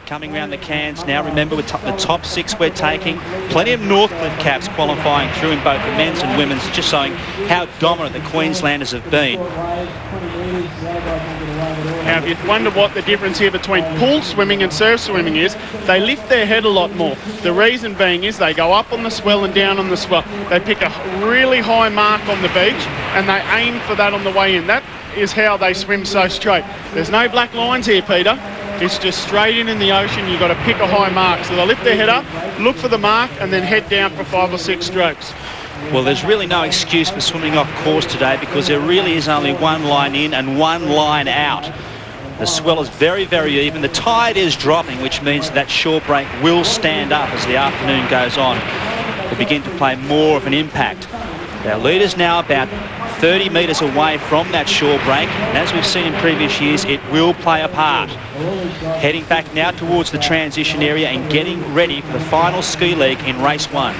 coming around the cans now. Remember, with the top 6 we're taking. Plenty of Northcliffe caps qualifying through in both the men's and women's, just showing how dominant the Queenslanders have been. Now, if you wonder what the difference here between pool swimming and surf swimming is, they lift their head a lot more. The reason being is they go up on the swell and down on the swell. They pick a really high mark on the beach and they aim for that on the way in. That is how they swim so straight. There's no black lines here, Peter. It's just straight in the ocean. You've got to pick a high mark. So they'll lift their head up, look for the mark, and then head down for 5 or 6 strokes. Well, there's really no excuse for swimming off course today because there really is only one line in and one line out. The swell is very, very even. The tide is dropping, which means that shore break will stand up as the afternoon goes on. Will begin to play more of an impact. Our leader's now about 30 metres away from that shore break, and as we've seen in previous years, it will play a part. Heading back now towards the transition area and getting ready for the final ski leg in race 1.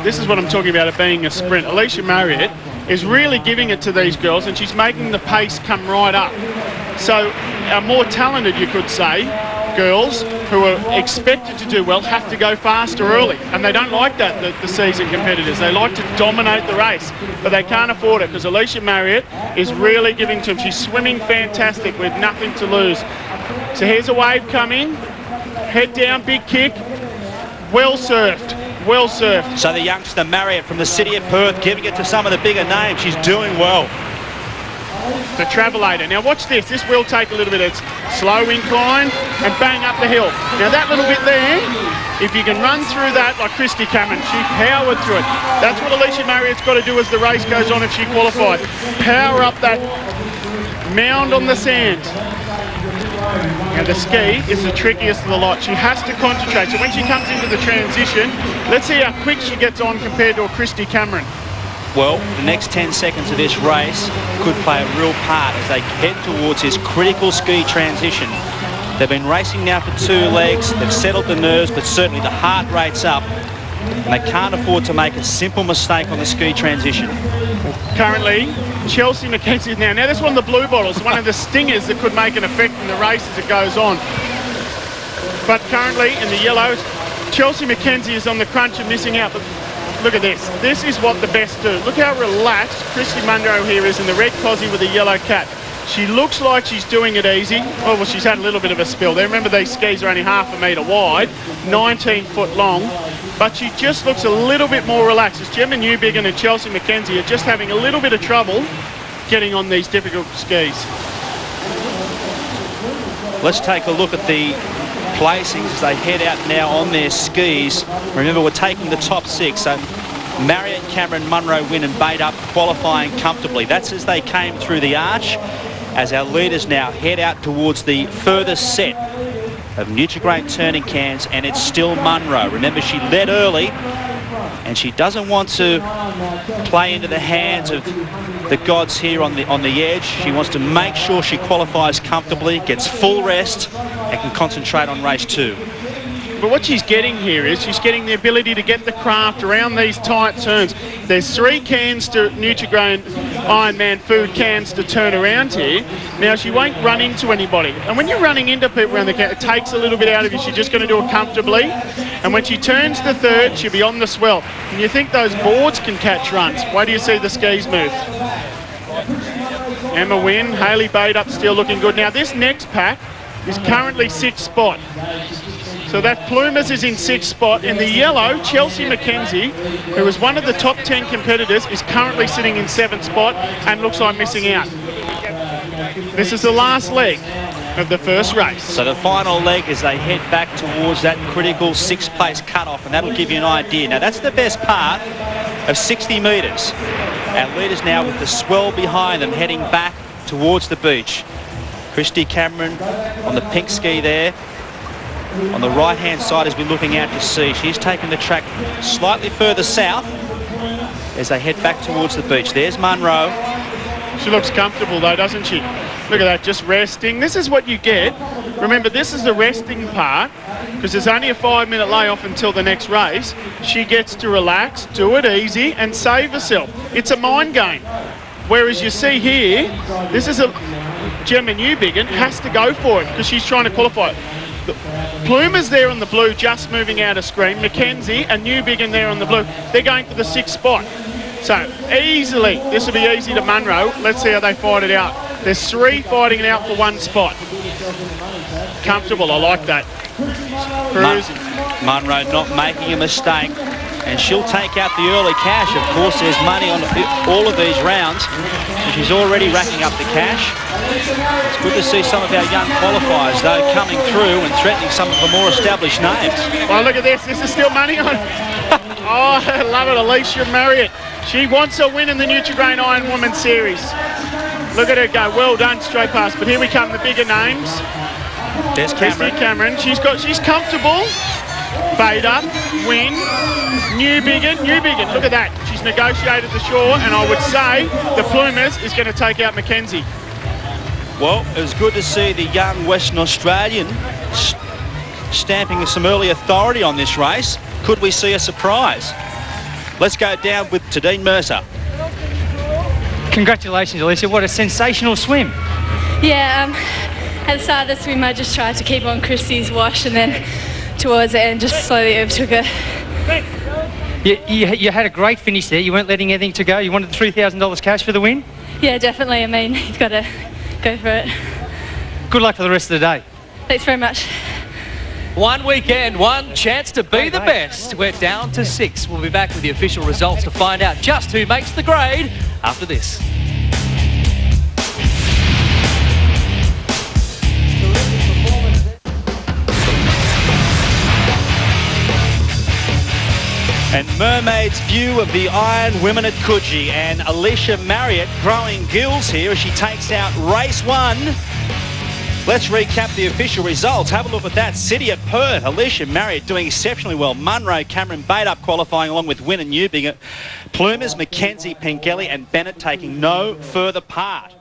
This is what I'm talking about, it being a sprint. Alicia Marriott is really giving it to these girls, and she's making the pace come right up. So our more talented, you could say, girls who are expected to do well have to go faster early, and they don't like that, the seasoned competitors. They like to dominate the race, but they can't afford it because Alicia Marriott is really giving to them. She's swimming fantastic with nothing to lose. So here's a wave coming, head down, big kick, well surfed. Well surfed. So the youngster Marriott from the city of Perth giving it to some of the bigger names. She's doing well. The Travelator. Now watch this. This will take a little bit of slow incline and bang up the hill. Now that little bit there, if you can run through that like Christy Cameron, she powered through it. That's what Alicia Marriott's got to do as the race goes on if she qualified. Power up that mound on the sand. Now the ski is the trickiest of the lot. She has to concentrate. So when she comes into the transition, let's see how quick she gets on compared to a Christy Cameron. Well, the next 10 seconds of this race could play a real part as they head towards this critical ski transition. They've been racing now for 2 legs. They've settled the nerves, but certainly the heart rate's up. And they can't afford to make a simple mistake on the ski transition. Currently, Chelsea McKenzie now. Now, that's one of the blue bottles, one of the stingers that could make an effect in the race as it goes on. But currently, in the yellows, Chelsea McKenzie is on the crunch and missing out. But look at this. This is what the best do. Look how relaxed Christy Munro here is in the red cosy with the yellow cap. She looks like she's doing it easy. Oh, well, she's had a little bit of a spill there. Remember, these skis are only 1/2 metre wide, 19 foot long. But she just looks a little bit more relaxed. As Gemma Newbigin and Chelsea McKenzie are just having a little bit of trouble getting on these difficult skis. Let's take a look at the placings as they head out now on their skis. Remember, we're taking the top 6. So Marriott, Cameron, Munro, Wynn and Bate up qualifying comfortably. That's as they came through the arch, as our leaders now head out towards the furthest set of Nutrigrain turning cans, and it's still Munro. Remember, she led early and she doesn't want to play into the hands of the gods here on the edge. She wants to make sure she qualifies comfortably, gets full rest and can concentrate on race 2. But what she's getting here is she's getting the ability to get the craft around these tight turns. There's 3 cans to Nutrigrain Ironman food cans to turn around here. Now, she won't run into anybody. And when you're running into people around the can, it takes a little bit out of you. She's just going to do it comfortably. And when she turns the third, she'll be on the swell. And you think those boards can catch runs. Wait till you see the skis move. Emma Wynn, Hayley Bate up still looking good. Now, this next pack is currently 6th spot. So that Plumas is in 6th spot. In the yellow, Chelsea McKenzie, who is one of the top 10 competitors, is currently sitting in 7th spot and looks like missing out. This is the last leg of the first race. So the final leg as they head back towards that critical 6th place cutoff, and that'll give you an idea. Now, that's the best part of 60 metres. Our leaders now with the swell behind them heading back towards the beach. Christy Cameron on the pink ski there. On the right-hand side as we're looking out to sea. She's taken the track slightly further south as they head back towards the beach. There's Munro. She looks comfortable though, doesn't she? Look at that, just resting. This is what you get. Remember, this is the resting part because there's only a 5-minute layoff until the next race. She gets to relax, do it easy and save herself. It's a mind game. Whereas you see here, this is a Gemma Newbigin has to go for it because she's trying to qualify. Plumer's there on the blue, just moving out of screen. Mackenzie and Newbiggin there on the blue. They're going for the 6th spot. So easily, this will be easy to Munro. Let's see how they fight it out. There's 3 fighting it out for 1 spot. Comfortable, I like that. Munro not making a mistake, and she'll take out the early cash. Of course, there's money on all of these rounds, and she's already racking up the cash. It's good to see some of our young qualifiers, though, coming through and threatening some of the more established names. Oh, look at this. This is still money on. Oh, I love it, Alicia Marriott. She wants a win in the Nutrigrain Ironwoman series. Look at her go. Well done, straight pass. But here we come, the bigger names. There's Cameron. She's comfortable. Bader, Win, Newbiggin. Look at that. She's negotiated the shore, and I would say the Plumers is going to take out Mackenzie. Well, it was good to see the young Western Australian stamping some early authority on this race. Could we see a surprise? Let's go down with Tadine Mercer. Congratulations, Alicia. What a sensational swim. Yeah, at the start of the swim, I just tried to keep on Christie's wash, and then towards the end, just slowly overtook her. You had a great finish there. You weren't letting anything to go. You wanted the $3,000 cash for the win? Yeah, definitely. I mean, you've got to go for it. Good luck for the rest of the day. Thanks very much. One weekend, one chance to be the best. We're down to 6. We'll be back with the official results to find out just who makes the grade after this. And Mermaid's view of the Iron Women at Coogee, and Alicia Marriott growing gills here as she takes out race 1. Let's recap the official results. Have a look at that. City at Perth, Alicia Marriott doing exceptionally well. Munro, Cameron Bate up qualifying along with Win and Newbiggin. Plumers, Mackenzie, Pengelly and Bennett taking no further part.